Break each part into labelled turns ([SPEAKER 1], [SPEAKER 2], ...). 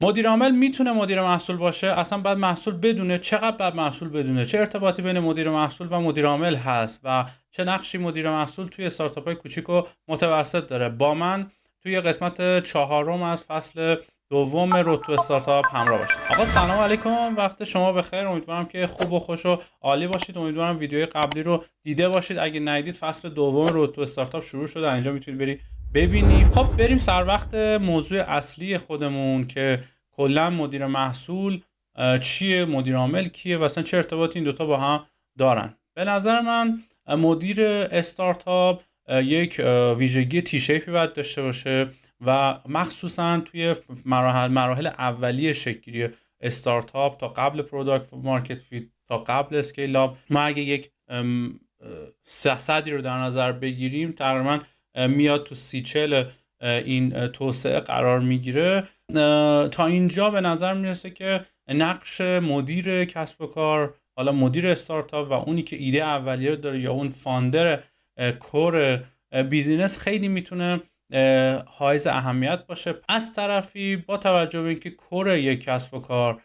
[SPEAKER 1] مدیر عامل میتونه مدیر محصول باشه، اصلا بعد محصول بدونه، چقدر بعد محصول بدونه، چه ارتباطی بین مدیر محصول و مدیر عامل هست و چه نقشی مدیر محصول توی استارتاپ های کوچیک و متوسط داره. با من توی قسمت 4 از فصل دوم رود تو استارتاپ همراه باشید. آقا سلام علیکم، وقت شما بخیر. امیدوارم که خوب و خوش و عالی باشید. امیدوارم ویدیوی قبلی رو دیده باشید. اگه ندیدید فصل دوم رود تو استارتاپ شروع شده، اینجا میتونید بری ببینی. خب بریم سر وقت موضوع اصلی خودمون که کلا مدیر محصول چیه، مدیر عامل کیه و اصلا چه ارتباطی این دوتا با هم دارن. به نظر من مدیر استارتاپ یک ویژگی تی شیپی باید داشته باشه و مخصوصا توی مراحل اولیه شکلی استارتاپ تا قبل پروداکت مارکت فیت، تا قبل اسکیل اپ. ما اگه یک صدی رو در نظر بگیریم تقریبا میاد تو 30-40 این توسعه قرار میگیره. تا اینجا به نظر میرسه که نقش مدیر کسب و کار، حالا مدیر استارتاپ و اونی که ایده اولیه داره یا اون فاندر کور بیزینس، خیلی میتونه حائز اهمیت باشه. از طرفی با توجه به اینکه کور یک کسب و کار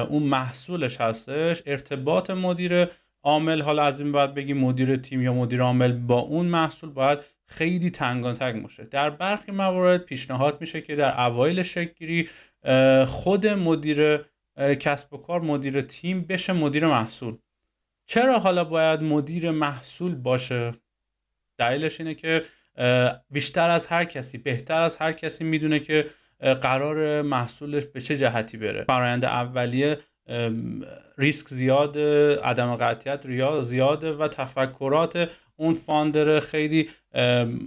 [SPEAKER 1] اون محصولش هستش، ارتباط مدیر عامل، حالا از این بعد بگیم مدیر تیم یا مدیر عامل، با اون محصول باید خیلی تنگاتنگ باشه. در برخی موارد پیشنهاد میشه که در اوایل شکل‌گیری خود مدیر کسب و کار، مدیر تیم بشه مدیر محصول. چرا حالا باید مدیر محصول باشه؟ دلیلش اینه که بیشتر از هر کسی، بهتر از هر کسی میدونه که قرار محصولش به چه جهتی بره. فرآیند اولیه ریسک زیاده، عدم قطعیت زیاده و تفکرات اون فاندر خیلی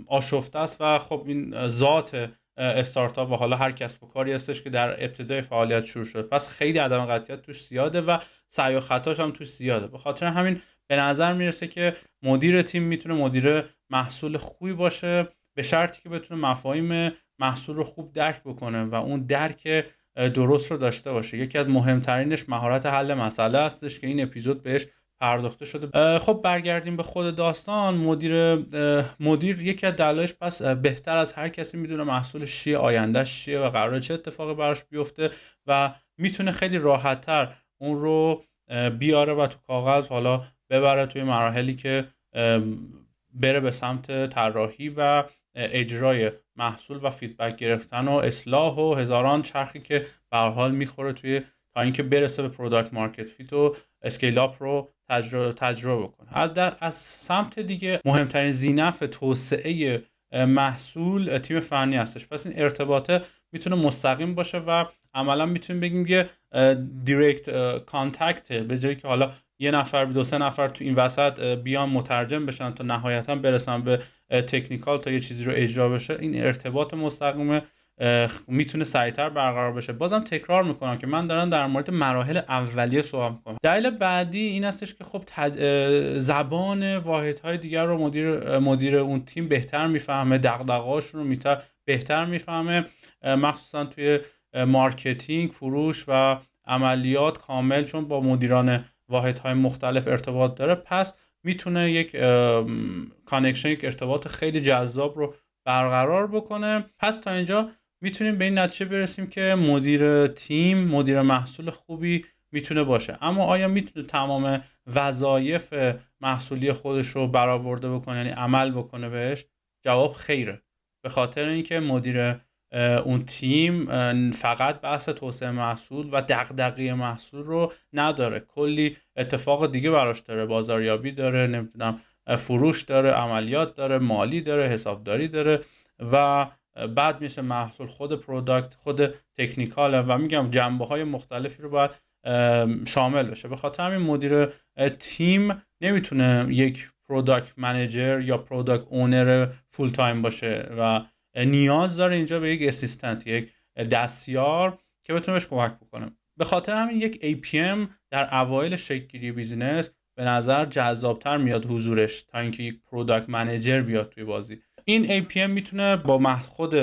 [SPEAKER 1] آشفته است و خب این ذات استارتاپ و حالا هر کسب و کاری هستش که در ابتدای فعالیت شروع شده، پس خیلی عدم قطعیت توش زیاده و سعی و خطاش هم توش زیاده. به خاطر همین به نظر میرسه که مدیر تیم میتونه مدیر محصول خوبی باشه، به شرطی که بتونه مفاهیم محصول رو خوب درک بکنه و اون درک درست رو داشته باشه. یکی از مهمترینش مهارت حل مسئله هستش که این اپیزود بهش پرداخته شده. خب برگردیم به خود داستان. مدیر یکی از دلایلش پس بهتر از هر کسی میدونه محصولش چیه، آیندهش چیه و قراره چه اتفاقی براش بیفته و میتونه خیلی راحت‌تر اون رو بیاره و تو کاغذ حالا ببره توی مراحلی که بره به سمت طراحی و اجرای محصول و فیدبک گرفتن و اصلاح و هزاران چرخی که به هر حال میخوره توی تا اینکه برسه به پروداکت مارکت فیت و اسکیل اپ رو تجربه بکنه. از سمت دیگه مهمترین زینف توسعه محصول تیم فنی هستش. پس این ارتباطه میتونه مستقیم باشه و عملا میتونیم بگیم که دایرکت کانتکت، به جایی که حالا یه نفر 2-3 نفر تو این وسط بیان مترجم بشن تا نهایتا برسن به تکنیکال تا یه چیزی رو اجرا بشه، این ارتباط مستقیم میتونه سریعتر برقرار بشه. بازم تکرار میکنم که من دارم در مورد مراحل اولیه صحبت میکنم. دلیل بعدی این هستش که خب زبان واحدهای دیگر رو مدیر اون تیم بهتر میفهمه، دغدغه‌هاشون رو بهتر میفهمه، مخصوصا توی مارکتینگ، فروش و عملیات کامل، چون با مدیران واحدهای مختلف ارتباط داره. پس میتونه یک کانکشن، یک ارتباط خیلی جذاب رو برقرار بکنه. پس تا اینجا میتونیم به این نتیجه برسیم که مدیر تیم مدیر محصول خوبی میتونه باشه. اما آیا میتونه تمام وظایف محصولی خودش رو برآورده بکنه، یعنی عمل بکنه بهش؟ جواب خیره. به خاطر اینکه مدیر اون تیم فقط بحث توسعه محصول و دغدغه محصول رو نداره، کلی اتفاق دیگه براش داره. بازاریابی داره، نمیدونم فروش داره، عملیات داره، مالی داره، حسابداری داره و بعد میشه محصول، خود پروداکت، خود تکنیکال و میگم جنبه‌های مختلفی رو باید شامل بشه. به خاطر همین مدیر تیم نمیتونه یک پروداکت منیجر یا پروداکت اونر فول تایم باشه و نیاز داره اینجا به یک اسیستنت، یک دستیار که بتونه بهش کمک بکنه. به خاطر همین یک APM در اوایل شکل‌گیری بیزینس به نظر جذابتر میاد حضورش تا اینکه یک پروداکت منیجر بیاد توی بازی. این APM میتونه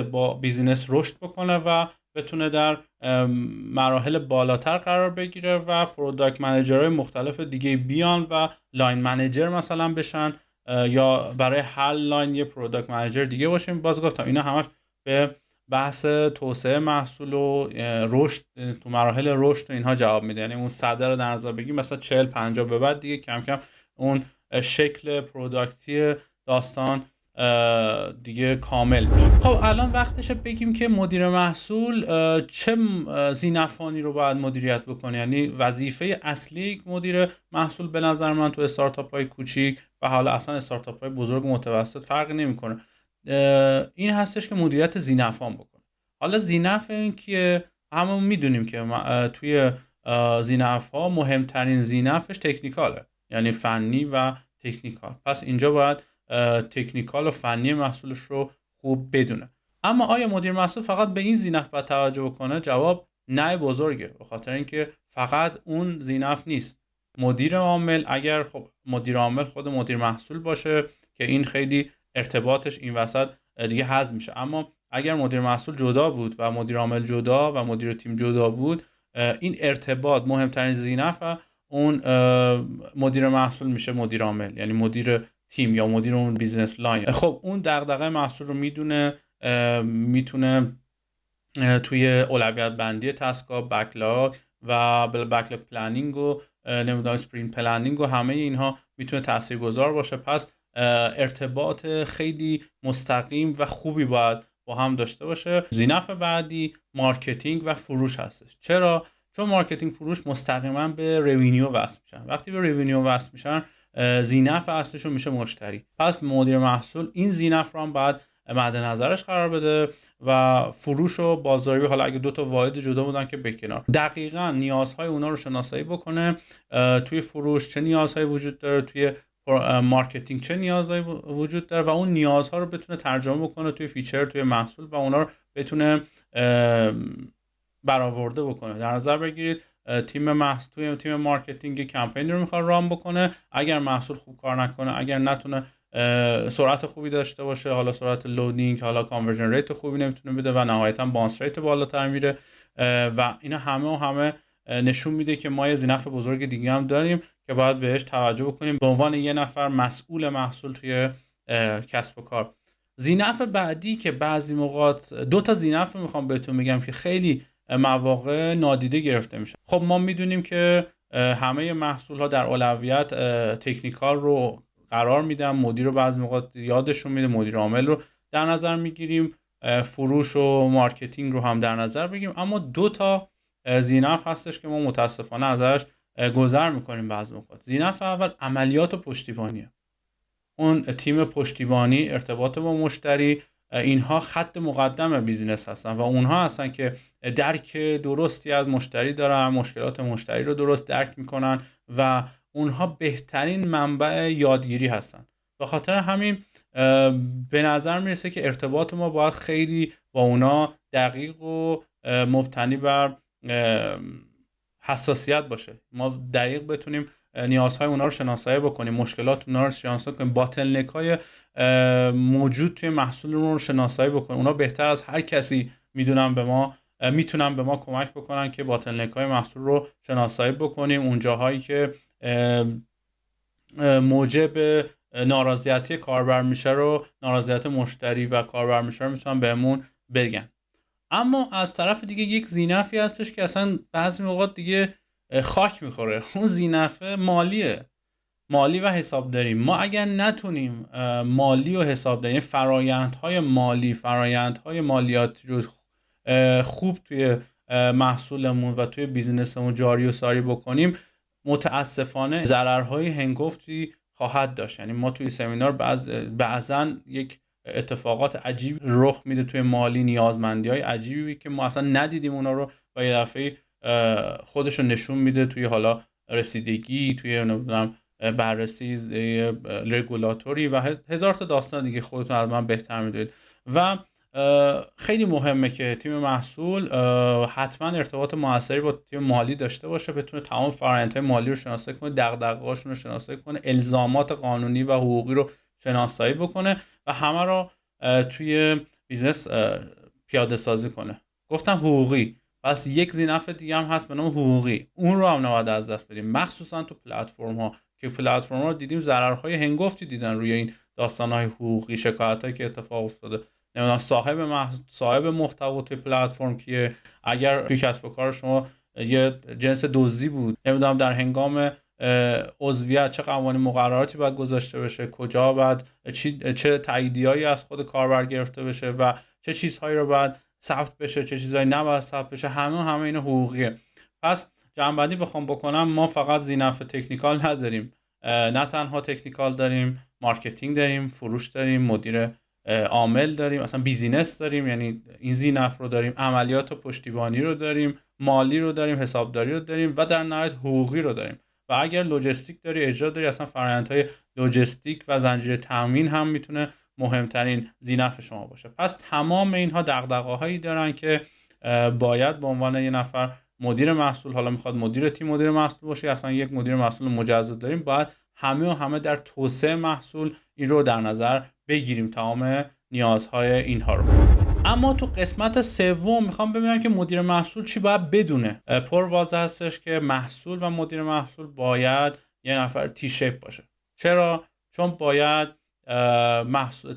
[SPEAKER 1] با بیزینس رشد بکنه و بتونه در مراحل بالاتر قرار بگیره و پروداکت منیجرهای مختلف دیگه بیان و لاین منیجر مثلا بشن یا برای هر لاین یه پروداکت منیجر دیگه باشیم. باز گفتم اینا همش به بحث توسعه محصول و رشد تو مراحل رشد و اینها جواب میده. یعنی اون صدر رو در نظر بگیم مثلا 40-50 به بعد دیگه کم کم اون شکل پروداکتی داستان دیگه کامل میشه. خب الان وقتشه بگیم که مدیر محصول چه ذی‌نفعانی رو باید مدیریت بکنه. یعنی وظیفه اصلی یک مدیر محصول به نظر من تو استارتاپ های کوچیک و حالا اصلا استارتاپ های بزرگ و متوسط فرقی نمیکنه، این هستش که مدیریت ذی‌نفعان بکنه. حالا ذی‌نفع این که همون میدونیم که توی ذی‌نفع‌ها مهمترین ذی‌نفعش تکنیکاله، یعنی فنی و تکنیکال. پس اینجا باید تکنیکال و فنی محصولش رو خوب بدونه. اما آیا مدیر محصول فقط به این ذی‌نفع باید توجه بکنه؟ جواب نه بزرگه، به خاطر اینکه فقط اون ذی‌نفع نیست. مدیر عامل، اگر خب مدیر عامل خود مدیر محصول باشه که این خیلی ارتباطش این وسط دیگه حذف میشه، اما اگر مدیر محصول جدا بود و مدیر عامل جدا و مدیر تیم جدا بود، این ارتباط مهمترین ذی‌نفع اون مدیر محصول میشه مدیر عامل، یعنی مدیر تیم یا مدیر اون بیزنس لاین. خب اون دغدغه محصول رو میدونه، میتونه توی اولویت بندی تاسکا، بکلاگ و بکلاگ پلنینگ و نمیدونم اسپرینت پلنینگ و همه اینها میتونه تاثیرگذار باشه. پس ارتباط خیلی مستقیم و خوبی باید با هم داشته باشه. ذی‌نفع بعدی مارکتینگ و فروش هستش. چرا؟ چون مارکتینگ فروش مستقیما به رونیو وصل میشن. وقتی به رونیو وصل میشن، ذی‌نفع اصلیشون میشه مشتری. پس مدیر محصول این ذی‌نفع رو هم باید مد نظرش قرار بده و فروش و بازاریابی، حالا اگه دو تا واحد جدا بودن که به کنار، دقیقاً نیازهای اونا رو شناسایی بکنه. توی فروش چه نیازهایی وجود داره، توی مارکتینگ چه نیازهایی وجود داره و اون نیازها رو بتونه ترجمه بکنه توی فیچر، توی محصول و اونا رو بتونه برآورده بکنه. در نظر بگیرید تیم مارکتینگ کمپین رو میخواد ران بکنه، اگر محصول خوب کار نکنه، اگر نتونه سرعت خوبی داشته باشه، حالا سرعت لودینگ، حالا کانورژن ریت خوبی نمیتونه بده و نهایتا بانس ریت بالاتر میره و اینا همه نشون میده که ما یه ذی‌نفع بزرگ دیگه هم داریم که باید بهش توجه بکنیم به عنوان یه نفر مسئول محصول توی کسب و کار. ذی‌نفع بعدی که بعضی موقعات، دو تا ذی‌نفع میخوام بهتون بگم که خیلی مواقع نادیده گرفته میشه. خب ما میدونیم که همه محصول ها در اولویت تکنیکال رو قرار میدن، مدیر رو بعضی موقع یادشون میده، مدیر عامل رو در نظر میگیریم، فروش و مارکتینگ رو هم در نظر بگیریم. اما دو تا ذی‌نفع هستش که ما متاسفانه ازش گذر میکنیم بعضی موقع. ذی‌نفع اول عملیات و پشتیبانیه. اون تیم پشتیبانی، ارتباط با مشتری، اینها خط مقدم بیزینس هستن و اونها هستن که درک درستی از مشتری دارن، مشکلات مشتری رو درست درک میکنن و اونها بهترین منبع یادگیری هستن. به خاطر همین به نظر میرسه که ارتباط ما باید خیلی با اونا دقیق و مبتنی بر حساسیت باشه. ما دقیق بتونیم نیازهای اونا رو شناسایی بکنیم، مشکلات اونا رو شناسایی کنیم، باتلنک های موجود توی محصول رو شناسایی بکنیم. اونا بهتر از هر کسی میتونن به ما کمک بکنن که باتلنک های محصول رو شناسایی بکنیم، اون جاهایی که موجب ناراضیتی کاربر میشه رو، ناراضیت مشتری و کاربر میشه رو میتونن بهمون بگن. اما از طرف دیگه یک ذی‌نفعی هستش که اصلا بعضی موقع دیگه خاک میخوره. اون ذی‌نفع مالی و حسابداری. ما اگر نتونیم مالی و حسابداری، فرآیندهای مالی، فرآیندهای مالیاتی رو خوب توی محصولمون و توی بیزینسمون جاری و ساری بکنیم، متاسفانه ضررهای هنگفتی خواهد داشت. یعنی ما توی سمینار بعضا یک اتفاقات عجیب رخ میده توی مالی، نیازمندی‌های عجیبی که ما اصلا ندیدیم اونا رو و یه دفعه خودش رو نشون میده توی حالا رسیدگی، توی نمیدونم بررسی رگولاتوری و هزار تا داستان دیگه خودتون از من بهتر میدونید. و خیلی مهمه که تیم محصول حتما ارتباط موثری با تیم مالی داشته باشه، بتونه تمام فرآیندهای مالی رو شناسایی کنه، دغدغه‌هاشون رو شناسایی کنه، الزامات قانونی و حقوقی رو شناسایی بکنه و همه رو توی بیزنس پیاده سازی کنه. گفتم حقوقی، پس یک ذی‌نفع دیگه هم هست به نام حقوقی، اون رو هم نباید از دست بدیم، مخصوصا تو پلتفرم ها که پلتفرم ها دیدیم ضررهای هنگفتی دیدن روی این داستان‌های حقوقی، شکایتایی که اتفاق افتاده. نمیدونم صاحب محتوا توی پلتفرم کیه، اگر توی کسب و کار شما یه جنس دزدی بود، نمیدونم در هنگام عضویت چه قوانین مقرراتی باید گذاشته بشه، کجا باید چه تاییدیه‌ای از خود کاربر گرفته بشه و چه چیزهایی رو باید ثبت بشه، چه چیزهایی نباید ثبت بشه، همه این حقوقیه. پس جمع‌بندی بخوام بکنم، ما فقط ذینفع تکنیکال نداریم، نه تنها تکنیکال داریم، مارکتینگ داریم، فروش داریم، مدیر عامل داریم، اصلا بیزینس داریم، یعنی این ذینفع رو داریم، عملیات و پشتیبانی رو داریم، مالی رو داریم، حسابداری رو داریم و در نهایت حقوقی رو داریم. و اگر لوجستیک داری، اجرا داری، اصلا فرآیندهای لوجستیک و زنجیره تامین هم میتونه مهمترین ذینفع شما باشه. پس تمام اینها دغدغه‌هایی دارن که باید به عنوان یه نفر مدیر محصول، حالا میخواد مدیر تیم مدیر محصول باشه، اصلا یک مدیر محصول مجزا داریم، باید همه در توسعه محصول این رو در نظر بگیریم، تمام نیازهای اینها رو. اما تو قسمت سوم میخوام ببینم که مدیر محصول چی باید بدونه. پر واضح هستش که محصول و مدیر محصول باید یه نفر تی شیپ باشه. چرا؟ چون باید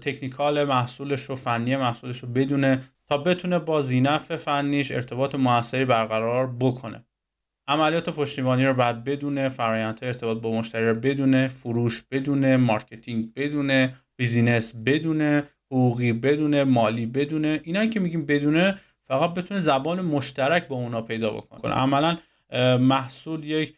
[SPEAKER 1] تکنیکال محصولش رو، فنی محصولش رو بدونه تا بتونه با ذینفع فنیش ارتباط موثری برقرار بکنه. عملیات پشتیبانی رو باید بدونه، فرآیندهای ارتباط با مشتری رو بدونه، فروش بدونه، مارکتینگ بدونه، بیزینس بدونه، حقوقی بدونه، مالی بدونه. اینا که میگیم بدونه، فقط بتونه زبان مشترک با اونا پیدا بکنه. عملاً محصول یک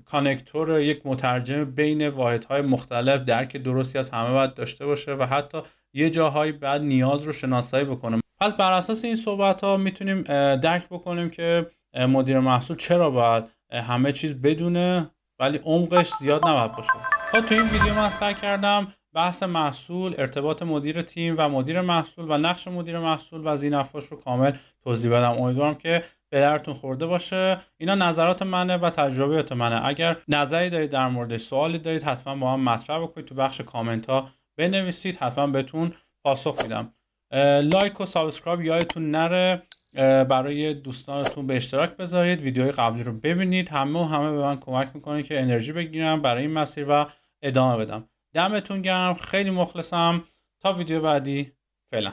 [SPEAKER 1] کانکتور، یک مترجم بین واحدهای مختلف، درک درستی از همه باید داشته باشه و حتی یه جاهایی بعد نیاز رو شناسایی بکنه. پس بر اساس این صحبت‌ها میتونیم درک بکنیم که مدیر محصول چرا باید همه چیز بدونه ولی عمقش زیاد نباید باشه. تا تو این ویدیو من سعی کردم بحث محصول، ارتباط مدیر تیم و مدیر محصول و نقش مدیر محصول و ذینفعش رو کامل توضیح بدم. امیدوارم که به درتون خورده باشه. اینا نظرات منه و تجربیات منه. اگر نظری دارید در موردش، سوالی دارید، حتما با هم مطرح بکنید، تو بخش کامنت ها بنویسید، حتما بهتون پاسخ میدم. لایک و سابسکرایب یادتون نره، برای دوستانتون به اشتراک بذارید، ویدیوهای قبلی رو ببینید. همه به من کمک میکنه که انرژی بگیرم برای این مسیر و ادامه بدم. دمتون گرم، خیلی مخلصم. تا ویدیو بعدی، فعلا.